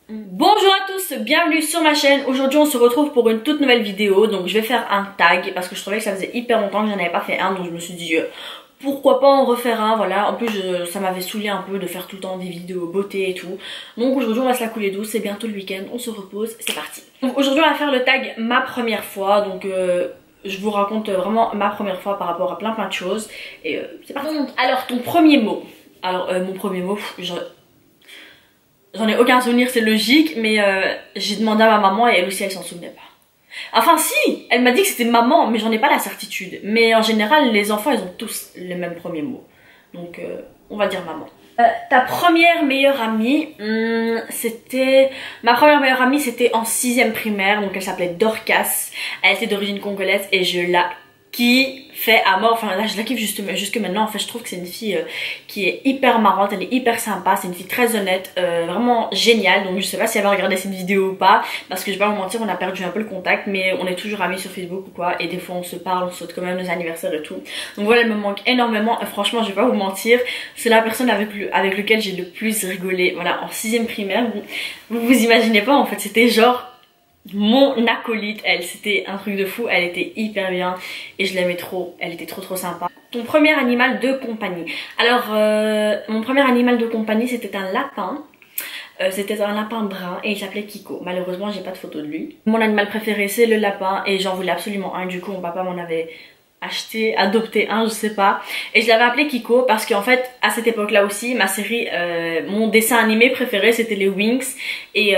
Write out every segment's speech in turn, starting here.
Bonjour à tous, bienvenue sur ma chaîne. Aujourd'hui on se retrouve pour une toute nouvelle vidéo. Donc je vais faire un tag parce que je trouvais que ça faisait hyper longtemps que j'en avais pas fait un. Donc je me suis dit pourquoi pas en refaire un, voilà. En plus ça m'avait saoulé un peu de faire tout le temps des vidéos beauté et tout. Donc aujourd'hui on va se la couler douce, c'est bientôt le week-end, on se repose, c'est parti. Donc aujourd'hui on va faire le tag ma première fois. Donc je vous raconte vraiment ma première fois par rapport à plein de choses. Et c'est parti. Alors ton premier mot. Alors mon premier mot, j'en ai aucun souvenir, c'est logique, mais j'ai demandé à ma maman et elle aussi elle s'en souvenait pas. Enfin si, elle m'a dit que c'était maman, mais j'en ai pas la certitude. Mais en général, les enfants ils ont tous les mêmes premiers mots. Donc on va dire maman. Ta première meilleure amie, c'était... Ma première meilleure amie c'était en 6ème primaire, donc elle s'appelait Dorcas. Elle était d'origine congolaise et je la kiffais à mort. Enfin là je la kiffe jusque maintenant. En fait je trouve que c'est une fille qui est hyper marrante, elle est hyper sympa, c'est une fille très honnête, vraiment géniale. Donc je sais pas si elle va regarder cette vidéo ou pas, parce que je vais pas vous mentir, on a perdu un peu le contact, mais on est toujours amis sur Facebook ou quoi, et des fois on se parle, on saute quand même nos anniversaires et tout. Donc voilà, elle me manque énormément et franchement je vais pas vous mentir, c'est la personne avec lequel j'ai le plus rigolé. Voilà, en 6ème primaire, vous imaginez pas, en fait c'était genre mon acolyte, elle, c'était un truc de fou, elle était hyper bien et je l'aimais trop, elle était trop sympa. Ton premier animal de compagnie. Alors mon premier animal de compagnie c'était un lapin. C'était un lapin brun et il s'appelait Kiko. Malheureusement j'ai pas de photo de lui. Mon animal préféré c'est le lapin et j'en voulais absolument un. Du coup mon papa m'en avait acheté, adopté un, je sais pas, et je l'avais appelé Kiko parce qu'en fait à cette époque là aussi ma série, mon dessin animé préféré c'était les Winx et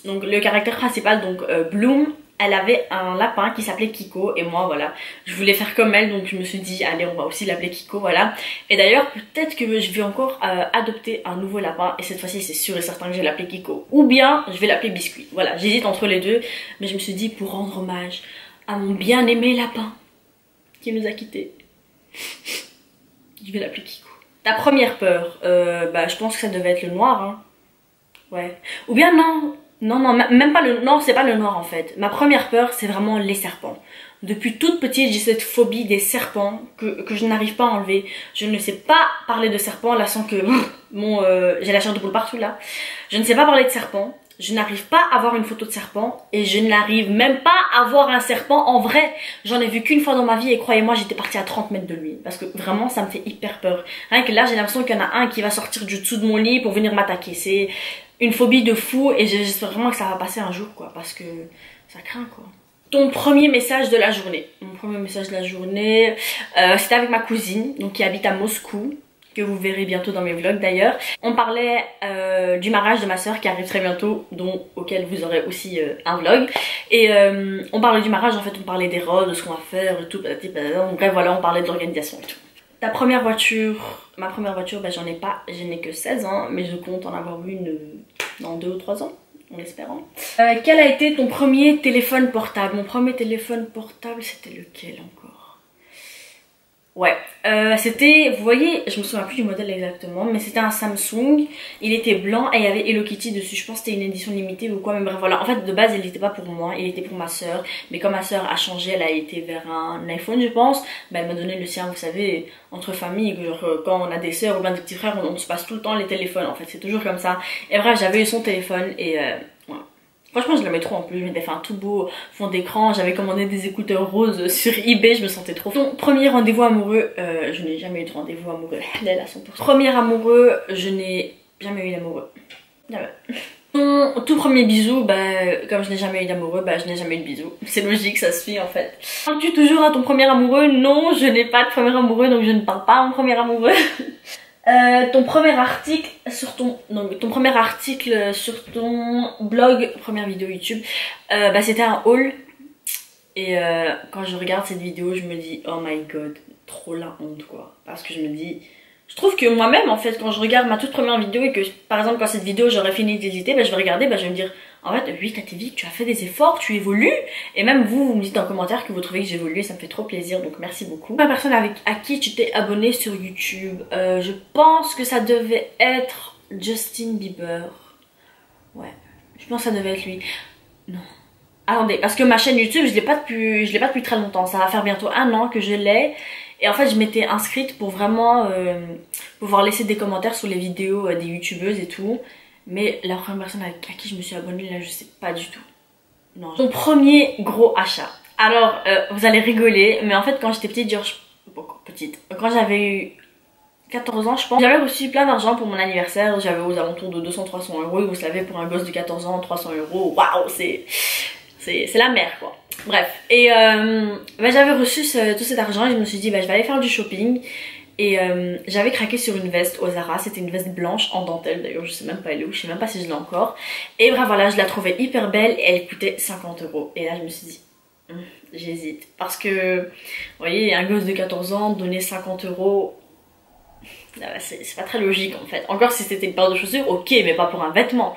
donc le caractère principal, donc Bloom, elle avait un lapin qui s'appelait Kiko et moi voilà je voulais faire comme elle, donc je me suis dit allez on va aussi l'appeler Kiko, voilà. Et d'ailleurs peut-être que je vais encore adopter un nouveau lapin et cette fois-ci c'est sûr et certain que je vais l'appeler Kiko ou bien je vais l'appeler Biscuit. Voilà, j'hésite entre les deux, mais je me suis dit pour rendre hommage à mon bien aimé lapin qui nous a quittés, je vais l'appeler Kiko. Ta première peur, bah je pense que ça devait être le noir, hein. Ouais. Ou bien non, même pas le... Non, c'est pas le noir en fait. Ma première peur, c'est vraiment les serpents. Depuis toute petite, j'ai cette phobie des serpents que je n'arrive pas à enlever. Je ne sais pas parler de serpents, là sans que... j'ai la chair de poule partout là. Je ne sais pas parler de serpents. Je n'arrive pas à avoir une photo de serpent et je n'arrive même pas à voir un serpent en vrai. J'en ai vu qu'une fois dans ma vie et croyez-moi j'étais partie à 30 mètres de lui parce que vraiment ça me fait hyper peur. Rien que là j'ai l'impression qu'il y en a un qui va sortir du dessous de mon lit pour venir m'attaquer. C'est une phobie de fou et j'espère vraiment que ça va passer un jour quoi, parce que ça craint quoi. Ton premier message de la journée. Mon premier message de la journée, c'était avec ma cousine donc qui habite à Moscou, que vous verrez bientôt dans mes vlogs d'ailleurs. On parlait du mariage de ma soeur qui arrive très bientôt, auquel vous aurez aussi un vlog. Et on parlait du mariage, en fait on parlait des robes, de ce qu'on va faire et tout, donc bref voilà, on parlait de l'organisation et tout. Ta première voiture? Ma première voiture, bah, j'en ai pas, je n'ai que 16 ans, mais je compte en avoir une dans 2 ou 3 ans, en espérant. Quel a été ton premier téléphone portable? Mon premier téléphone portable, c'était lequel encore? Ouais, c'était, vous voyez, je me souviens plus du modèle exactement, mais c'était un Samsung, il était blanc et il y avait Hello Kitty dessus, je pense que c'était une édition limitée ou quoi, mais bref voilà. En fait de base il n'était pas pour moi, il était pour ma soeur, mais comme ma soeur a changé, elle a été vers un iPhone je pense, bah, elle m'a donné le sien, vous savez, entre familles, genre quand on a des soeurs ou bien des petits frères, on se passe tout le temps les téléphones en fait, c'est toujours comme ça. Et bref, j'avais eu son téléphone et voilà. Franchement je l'aimais trop en plus, je m'étais fait un tout beau fond d'écran, j'avais commandé des écouteurs roses sur eBay, je me sentais trop. Ton premier rendez-vous amoureux, je n'ai jamais eu de rendez-vous amoureux, elle à 100%. Premier amoureux, je n'ai jamais eu d'amoureux. Jamais. Mon tout premier bisou, bah comme je n'ai jamais eu d'amoureux, bah je n'ai jamais eu de bisou. C'est logique, ça se suit en fait. Parles-tu toujours à ton premier amoureux? Non, je n'ai pas de premier amoureux, donc je ne parle pas à mon premier amoureux. Ton premier article sur ton blog, première vidéo YouTube, bah c'était un haul et quand je regarde cette vidéo je me dis oh my god, trop la honte quoi, parce que je me dis, je trouve que moi-même en fait quand je regarde ma toute première vidéo et que par exemple quand cette vidéo j'aurais fini d'éditer, bah je vais regarder, bah je vais me dire en fait oui Kativic, tu as fait des efforts, tu évolues, et même vous me dites en commentaire que vous trouvez que j'évolue, ça me fait trop plaisir, donc merci beaucoup. La personne à qui tu t'es abonné sur YouTube, je pense que ça devait être Justin Bieber. Ouais, je pense que ça devait être lui. Non. Attendez, parce que ma chaîne YouTube je l'ai pas depuis très longtemps, ça va faire bientôt 1 an que je l'ai. Et en fait je m'étais inscrite pour vraiment pouvoir laisser des commentaires sur les vidéos des youtubeuses et tout. Mais la première personne à qui je me suis abonnée, là, je sais pas du tout. Non. Mon premier gros achat. Alors, vous allez rigoler, mais en fait, quand j'étais petite, genre, quand j'avais eu 14 ans, je pense, j'avais reçu plein d'argent pour mon anniversaire. J'avais aux alentours de 200-300 euros. Et vous savez, pour un gosse de 14 ans, 300 euros, waouh, c'est la mer, quoi. Bref, et j'avais reçu tout cet argent et je me suis dit, je vais aller faire du shopping. Et j'avais craqué sur une veste au Zara, c'était une veste blanche en dentelle d'ailleurs, je sais même pas elle est où, je sais même pas si je l'ai encore. Et bref voilà, je la trouvais hyper belle et elle coûtait 50 euros. Et là je me suis dit, j'hésite. Parce que, vous voyez, un gosse de 14 ans, donner 50 euros, c'est pas très logique en fait. Encore si c'était une paire de chaussures, ok, mais pas pour un vêtement.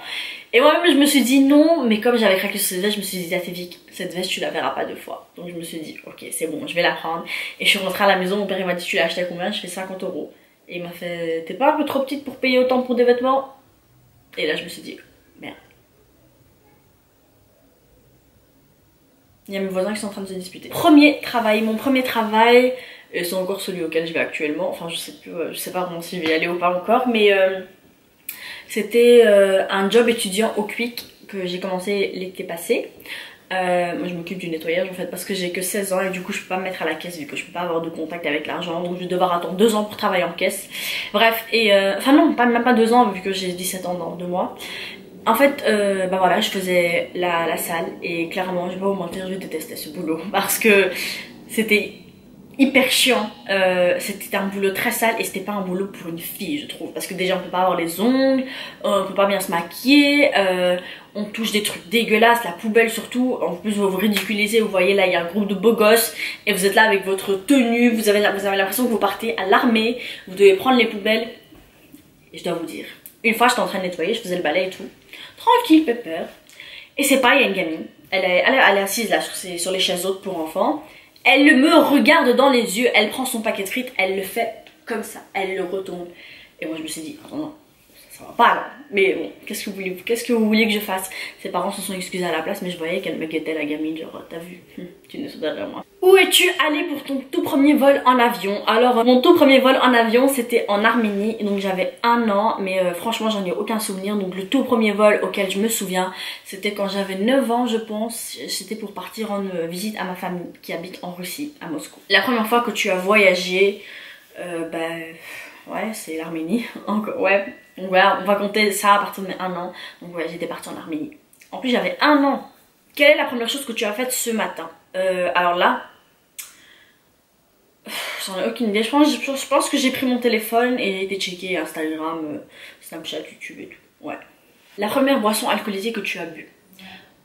Et moi-même je me suis dit non, mais comme j'avais craqué sur cette veste, je me suis dit, Vic, cette veste tu la verras pas deux fois. Donc je me suis dit, ok c'est bon, je vais la prendre. Et je suis rentrée à la maison, mon père il m'a dit, tu l'as acheté à combien? Je fais 50 euros. Et il m'a fait, t'es pas un peu trop petite pour payer autant pour des vêtements? Et là je me suis dit, merde. Il y a mes voisins qui sont en train de se disputer. Mon premier travail, et c'est encore celui auquel je vais actuellement, enfin je sais pas vraiment si je vais y aller ou pas encore, mais c'était un job étudiant au Quick que j'ai commencé l'été passé. Moi je m'occupe du nettoyage en fait parce que j'ai que 16 ans et du coup je peux pas me mettre à la caisse vu que je peux pas avoir de contact avec l'argent, donc je vais devoir attendre 2 ans pour travailler en caisse. Bref, et enfin non, même pas 2 ans vu que j'ai 17 ans dans 2 mois. En fait, voilà, je faisais la salle et clairement, je vais pas vous mentir, je détestais ce boulot parce que c'était hyper chiant. C'était un boulot très sale et c'était pas un boulot pour une fille, je trouve, parce que déjà on peut pas avoir les ongles, on peut pas bien se maquiller, on touche des trucs dégueulasses, la poubelle surtout. En plus vous vous ridiculisez, vous voyez là il y a un groupe de beaux gosses et vous êtes là avec votre tenue, vous avez l'impression que vous partez à l'armée, vous devez prendre les poubelles. Et je dois vous dire, une fois j'étais en train de nettoyer, je faisais le balai et tout, tranquille, pépère, et c'est pas, il y a une gamine, elle est assise là sur les chaises hautes pour enfants. Elle me regarde dans les yeux, elle prend son paquet de frites, elle le fait comme ça, elle le retourne. Et moi je me suis dit, attends non, ça va pas là. Mais bon, qu'est-ce que vous vouliez que je fasse? Ses parents se sont excusés à la place, mais je voyais qu'elle me guettait la gamine, genre t'as vu, tu ne sais derrière moi. Où es-tu allé pour ton tout premier vol en avion? Alors mon tout premier vol en avion c'était en Arménie, donc j'avais 1 an, mais franchement j'en ai aucun souvenir. Donc le tout premier vol auquel je me souviens c'était quand j'avais 9 ans je pense, c'était pour partir en visite à ma famille qui habite en Russie, à Moscou. La première fois que tu as voyagé, ouais c'est l'Arménie, ouais. Donc voilà, on va compter ça à partir de mes 1 an. Donc ouais, j'étais partie en Arménie. En plus j'avais 1 an. Quelle est la première chose que tu as faite ce matin? Alors là, j'en ai aucune idée. Je pense que j'ai pris mon téléphone et j'ai été checker Instagram, Snapchat, YouTube et tout. Ouais. La première boisson alcoolisée que tu as bu.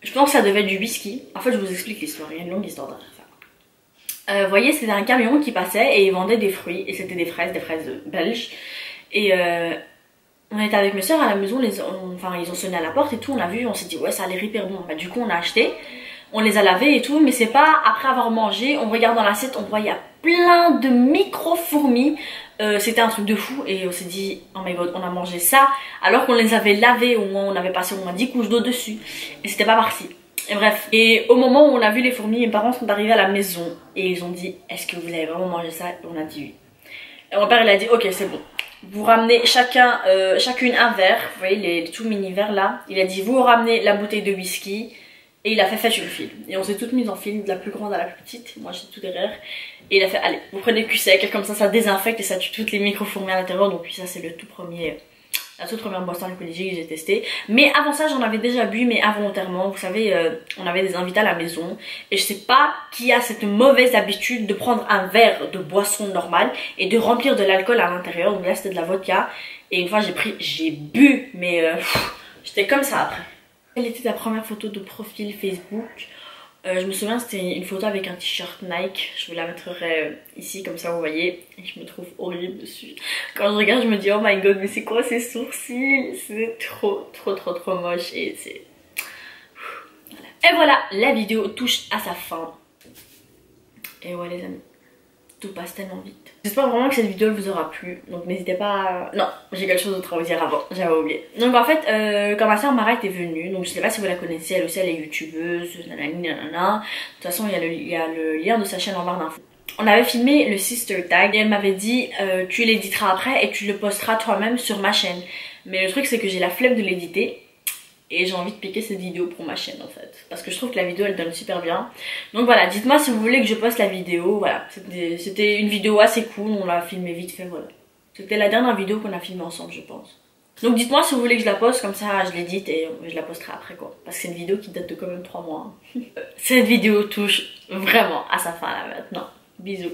Je pense que ça devait être du whisky. En fait, je vous explique l'histoire. Il y a une longue histoire derrière ça. Vous voyez, c'était un camion qui passait et il vendait des fruits. Et c'était des fraises belges. Et on était avec mes soeurs à la maison, ils ont sonné à la porte et tout, on a vu, on s'est dit ouais ça a l'air hyper bon. Du coup on a acheté, on les a lavés et tout, mais c'est pas après avoir mangé, on regarde dans l'assiette, on voit il y a plein de micro-fourmis. C'était un truc de fou et on s'est dit oh my god, on a mangé ça alors qu'on les avait lavés, au moins on avait passé au moins 10 couches d'eau dessus et c'était pas parti. Et bref, et au moment où on a vu les fourmis, mes parents sont arrivés à la maison et ils ont dit est-ce que vous avez vraiment mangé ça? Et on a dit oui. Et mon père il a dit ok c'est bon. Vous ramenez chacune un verre, vous voyez les tout mini verres là. Il a dit vous ramenez la bouteille de whisky et il a fait faites une file. Et on s'est toutes mises en file, de la plus grande à la plus petite. Moi j'étais tout derrière. Et il a fait allez, vous prenez le cul sec, comme ça désinfecte et ça tue toutes les micro-fourmis à l'intérieur. Donc ça c'est le tout premier, la toute première boisson alcoolisée que j'ai testée. Mais avant ça j'en avais déjà bu mais involontairement. Vous savez on avait des invités à la maison et je sais pas qui a cette mauvaise habitude de prendre un verre de boisson normale et de remplir de l'alcool à l'intérieur. Donc là c'était de la vodka et une fois j'ai bu mais j'étais comme ça après. Quelle était ta première photo de profil Facebook? Je me souviens c'était une photo avec un t-shirt Nike, je vous la mettrai ici comme ça vous voyez, et je me trouve horrible dessus. Quand je regarde je me dis oh my god mais c'est quoi ces sourcils, c'est trop moche et c'est... Voilà. Et voilà, la vidéo touche à sa fin. Et ouais les amis, tout passe tellement vite. J'espère vraiment que cette vidéo vous aura plu, donc n'hésitez pas à... Non, j'ai quelque chose d'autre à vous dire avant, j'avais oublié. Donc en fait, quand ma soeur Mara était venue, donc je sais pas si vous la connaissez, elle aussi elle est youtubeuse, nanana. De toute façon il y a le lien de sa chaîne en barre d'infos. On avait filmé le sister tag et elle m'avait dit tu l'éditeras après et tu le posteras toi-même sur ma chaîne. Mais le truc c'est que j'ai la flemme de l'éditer et j'ai envie de piquer cette vidéo pour ma chaîne en fait. Parce que je trouve que la vidéo elle donne super bien. Donc voilà, dites-moi si vous voulez que je poste la vidéo. Voilà, c'était une vidéo assez cool, on l'a filmé vite fait, voilà. C'était la dernière vidéo qu'on a filmée ensemble je pense. Donc dites-moi si vous voulez que je la poste, comme ça je l'édite et je la posterai après quoi. Parce que c'est une vidéo qui date de quand même 3 mois. Hein. Cette vidéo touche vraiment à sa fin là maintenant. Bisous.